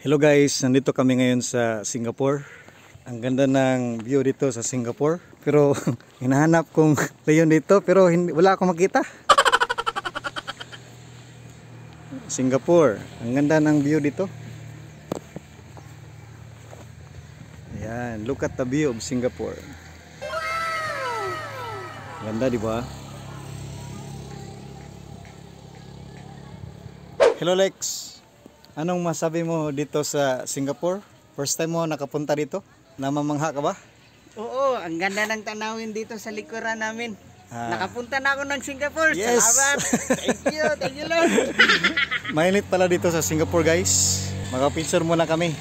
Hello guys, nandito kami ngayon sa Singapore. Ang ganda ng view dito sa Singapore. Pero hinahanap kong leyon dito pero wala akong makita. Singapore, ang ganda ng view dito. Ayan, look at the view of Singapore. Ganda, di ba? Hello Lex. Anong masabi mo dito sa Singapore? First time mo nakapunta dito? Namamangha ka ba? Oo, ang ganda ng tanawin dito sa likuran namin. Nakapunta na ako ng Singapore. Yes. Salamat. Thank you Lord. Mainit pala dito sa Singapore guys. Maka-picture muna kami.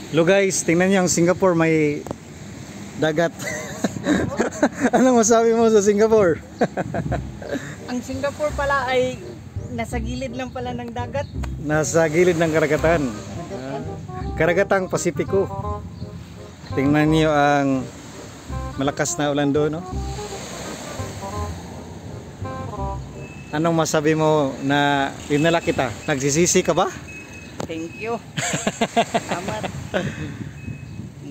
Hello guys, tingnan niyo ang Singapore, may dagat. Anong masabi mo sa Singapore? Ang Singapore pala ay nasa gilid lang pala ng dagat. Nasa gilid ng karagatan. Karagatang Pasipiko. Tingnan niyo ang malakas na ulan doon, no? Anong masabi mo na dinala kita? Nagsisisi ka ba? Thank you. Salamat.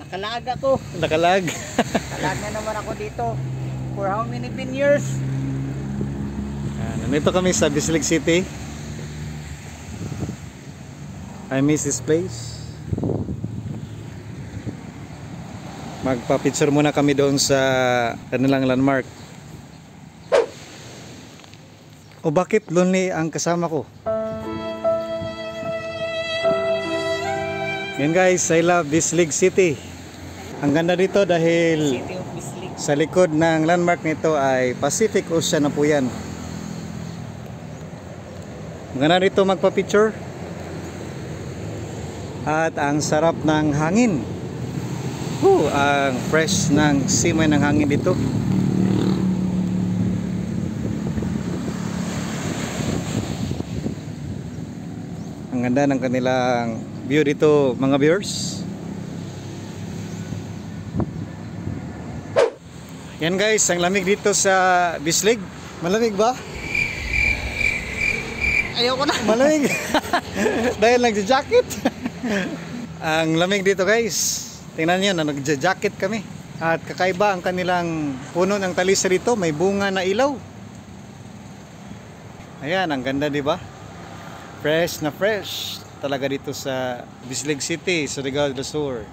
Nakalag ako. Nakalag. Nakalag na naman ako dito. For how many years? Nandito kami sa Bislig City. I miss this place. Magpa-picture muna kami doon sa kanilang landmark. O bakit lonely ang kasama ko? Yan guys, I love Bislig City. Ang ganda dito dahil City of Bislig. sa likod ng landmark nito ay Pacific Ocean na po yan. Maganda dito magpa-picture. At ang sarap ng hangin. Ang fresh ng simoy ng hangin dito. Ang ganda ng kanilang view dito mga viewers. Yan guys, ang lamig dito sa Bislig. Malamig ba? Ayoko na. Malamig. Dahil nagja-jacket. Ang lamig dito guys. Tingnan niyo na nagja-jacket kami. At kakaiba ang kanilang puno ng talisa dito, may bunga na ilaw. Ayan, ang ganda, di ba? Fresh na fresh talaga dito sa Bislig City, Surigao del Sur.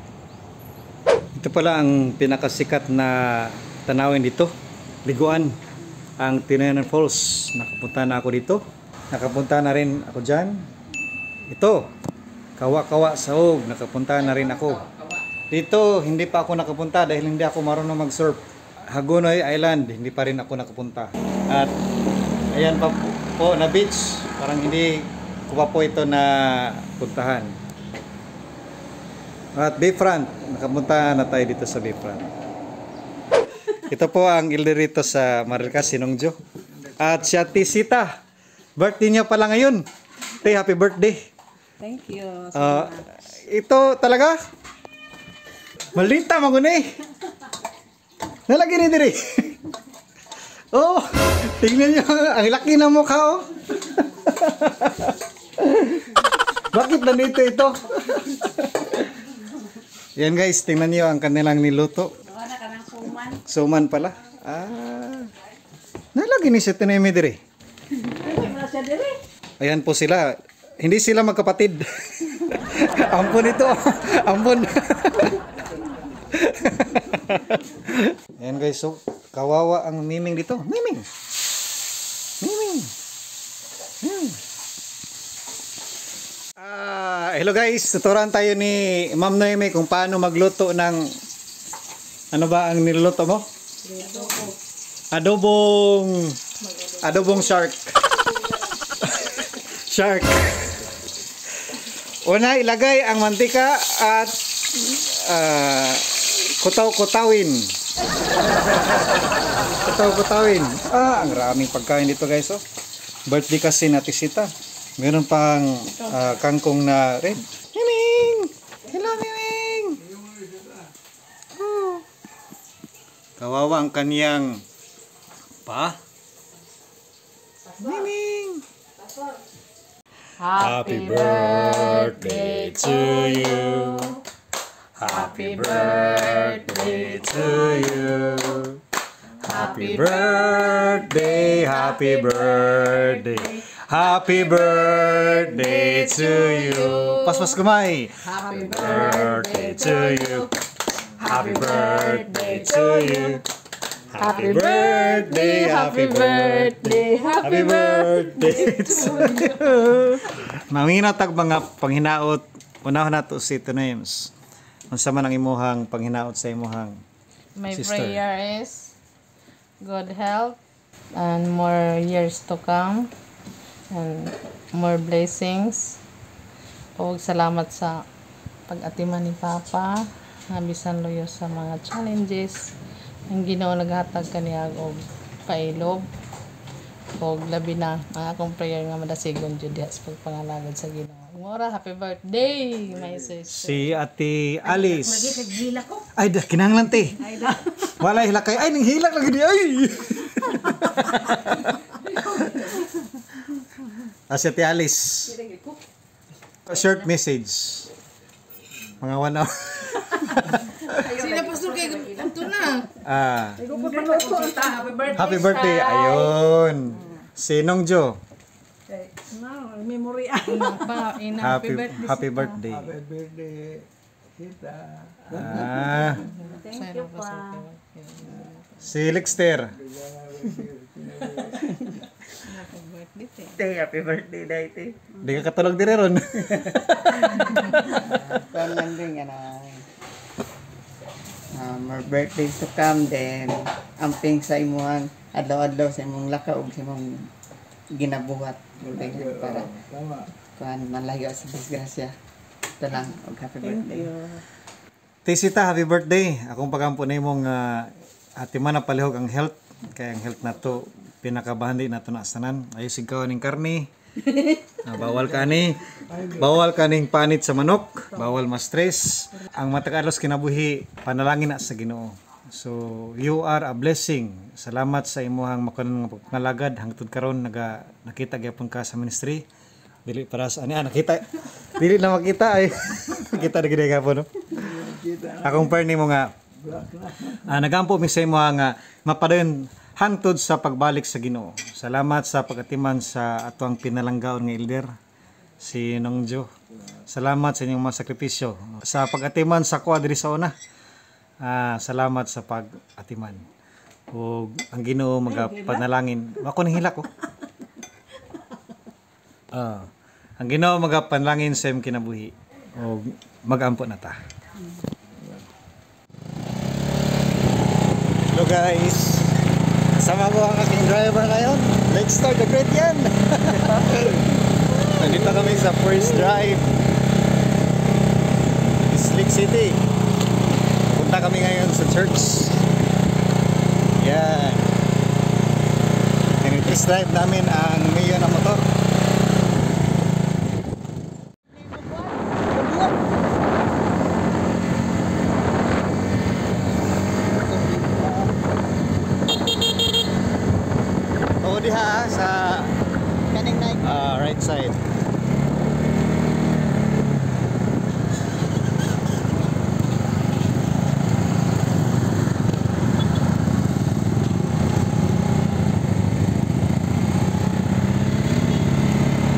Ito pala ang pinakasikat na tanawin dito. Liguan, ang Tinayanan Falls. Nakapunta na ako dito. Nakapunta na rin ako dyan. Ito, Kawa-Kawa Sahog. Nakapunta na rin ako. Dito, hindi pa ako nakapunta dahil hindi ako marunong mag-surf. Hagonoy Island, hindi pa rin ako nakapunta. At ayan pa po na beach. Parang hindi ko pa po ito na puntahan. At Bayfront, nakapunta na tayo dito sa Bayfront. Ito po ang ilderito sa Marilcas, Sinongjo. At si Ate Sita. Birthday niya pala ngayon. Tay, happy birthday. Thank you. Ito talaga? Malita maguni. Nalagi ni diri. Oh, tingnan niyo ang laki ng mukha oh. Bakit nandito ito? Yan guys, tingnan niyo ang kanilang niluto. Wala ka ng suman. Suman pala. Nalagi ni sa tinemi diri. Ayan po sila. Hindi sila magkapatid. Ampun ito. Ampun. Ayan guys, so kawawa ang Miming dito. Miming. Miming. Hello guys, tuturuan tayo ni Ma'am Noemi kung paano magluto ng ano ba ang niluluto mo? Adobong shark. Shark. Una, ilagay ang mantika at kutaw-kutawin. Kutaw-kutawin. Ang raming pagkain dito guys oh. Birthday kasi na Tisita. Meron pang kangkong na red. Miming! Hello Miming! Oh. Kawawa ang kaniyang pa. Miming! Happy birthday to you. Happy birthday to you. Happy birthday, happy birthday. Happy birthday to you. Paspas kumay. Happy birthday to you. Happy birthday to you. Happy birthday, happy birthday, happy birthday to you. Mamina tag mga panghinaot. Unahon nato si Names. Unsa man ang imuhang panghinaot sa imuhang My sister? prayer is good health and more years to come and more blessings. Huwag salamat sa pag-atiman ni Papa. Nabisan loyo sa mga challenges. Ang Ginoo naghatag kaniya og pailob. Og labi na ang akong prayer nga madasigon jud diha sa pagpangalagad sa Ginoo. Mora, happy birthday, my sister. Si Ate Alice. Ay, kinahanglan te. Wala hilak kay. Ay, nang hilak lagi di. Ay! Si Ate Alice. Short message. Mga 1 hour. Sila pastor kay ito na. Happy birthday. Ayun. Si Nong Jo. Happy birthday. Happy birthday. Happy birthday, Tita. Thank you pa. Si Lexter. Happy birthday, Daite. Di ka katulog dire ron. Kung nandun nga na more birthdays to come, then amping sa imong adlaw-adlaw sa imong lakaw ug sa imong ginabuhat para Tama. kuan malayo sa disgrasya. Ito lang, og happy birthday. Tisita, happy birthday. Akong pagampo na imong ati man na palihog ang health. Kaya ang health na to pinakabahandi na to na asanan. Ayos ikaw ning karni. Bawal kani. Bawal kaning panit sa manok. Bawal ma-stress. Ang matag-adlaw kinabuhi panalangin na sa Ginoo. So you are a blessing. Salamat sa imuhang makunan nga pagpangalagad hangtod karon nakita gyapon ka sa ministry. Dili para sa ani nakita. Dili na makita ay kita na gid gyapon no. Akong prayer nimo nga nagampo mi sa imo nga mapadayon hangtod sa pagbalik sa Ginoo. Salamat sa pagatiman sa atuang pinalanggaon nga elder si Nong Jo. Salamat sa inyong mga sakripisyo sa pagatiman sa kuha diri sa una. Salamat sa pag-atiman. O ang Ginoo magapanalangin. Ako nang hila ko. Ang Ginoo magapanalangin sa imong kinabuhi. O magampo na ta. Hello guys. Kasama ko ang aking driver ngayon. Let's start the great yan. Nandito kami sa first drive. Bislig City. Punta kami ngayon sa church. Yan. And test drive namin ang Mio na motor. O diha sa Kaning night. right side.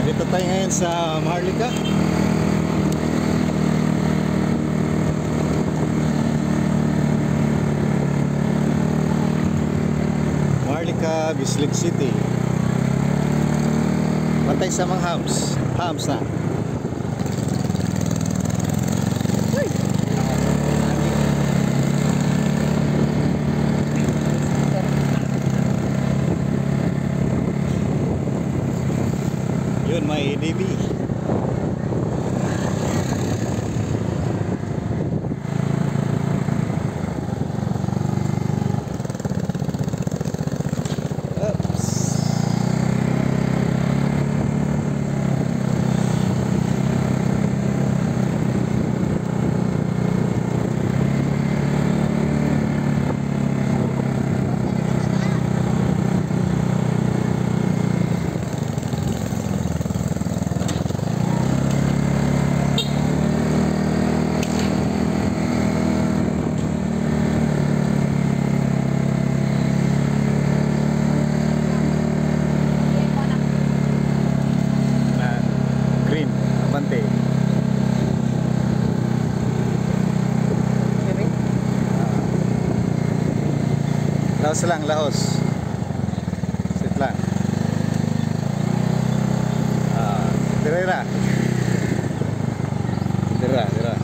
Dito tayo ngayon sa Maharlika. Maharlika, Bislig City. Pantay sa mga hams. Hams na. Yun, may DB. Laos lang, Laos. Sit lang. Dira. Dira.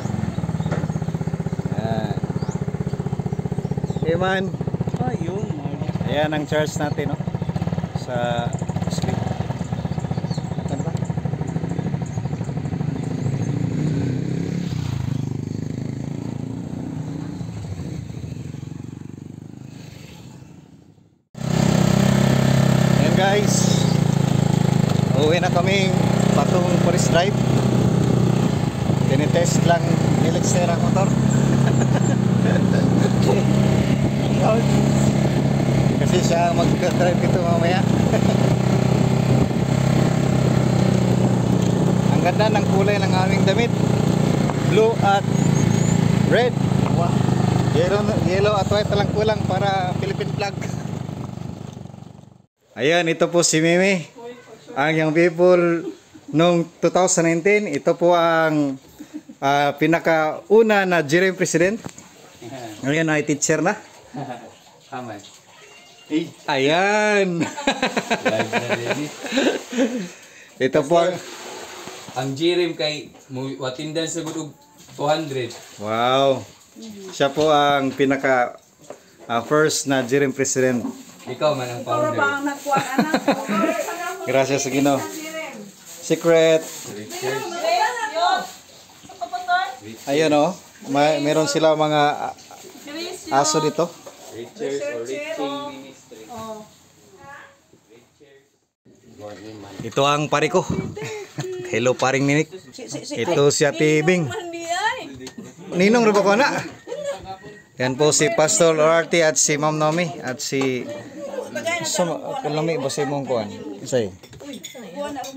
Iman. Ayun. Ayan ang charge natin, no? Sa sleep. Ano ba? Ayan guys. Uwi na kaming patong Forest Drive. Tinitest lang nilagster ang motor. Kasi siya mag-drive ito mamaya. Ang ganda ng kulay ng aming damit. Blue at red. Yellow at white lang kulang para Philippine flag. Ayan, ito po si Mimi. Ang young people noong 2019. Ito po ang pinakauna na Jiren President. Ngayon ay teacher na. Aman. Ayan. Live na rin. Ito po ang... Ang Jirim kay watindan sa gudog 200. Wow. Siya po ang pinaka first na Jiren President. Ikaw man ang founder. Gracias sa Ginoo. Secret. Ayun oh. Meron sila mga aso dito. Richard or Riching Ministry. Ito ang pari ko. Hello paring Ninik. Ito si Ate Bing. Ninong ba ko na? Yan po si Pastor Orarte at si Ma'am Nomi at si kalami ba si mong kuan? Say.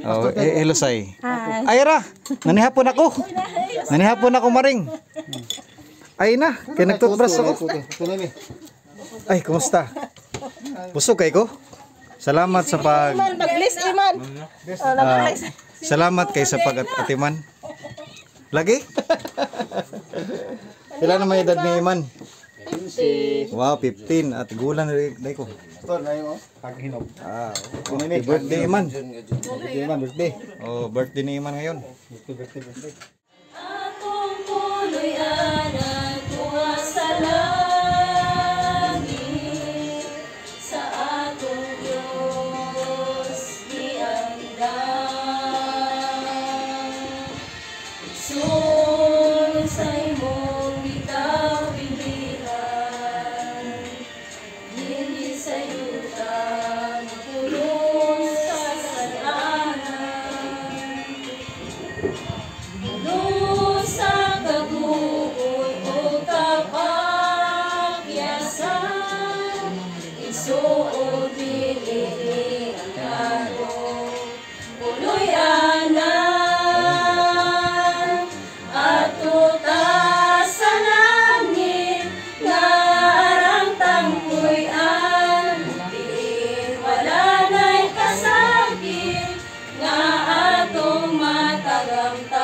Oh, hello say. Ay ra, nanihapon ako. Nanihapon ako maring. Ay na, kay nagtutbrush ako. Ay, kumusta? Busog kay ko? Salamat sa pag salamat kay sa pag-atiman. Lagi? Sila na may edad ni Iman? 15. Wow, 15 at gulan na ko. Happy birthday Iman. Oh, birthday ni Iman ngayon. Birthday. Akong puluyan tuwa sa langit, sa atong Diyos iandam. Sunod sa imong bitaw pilihan, hindi sa yuta magulong sa sananan. Sa kaguol o kapagyasan, isuod dili ang kanong puluyanan. At tuta sa langit nga arang tangkuyan, diin wala na'y kasakit nga atong matagamtan.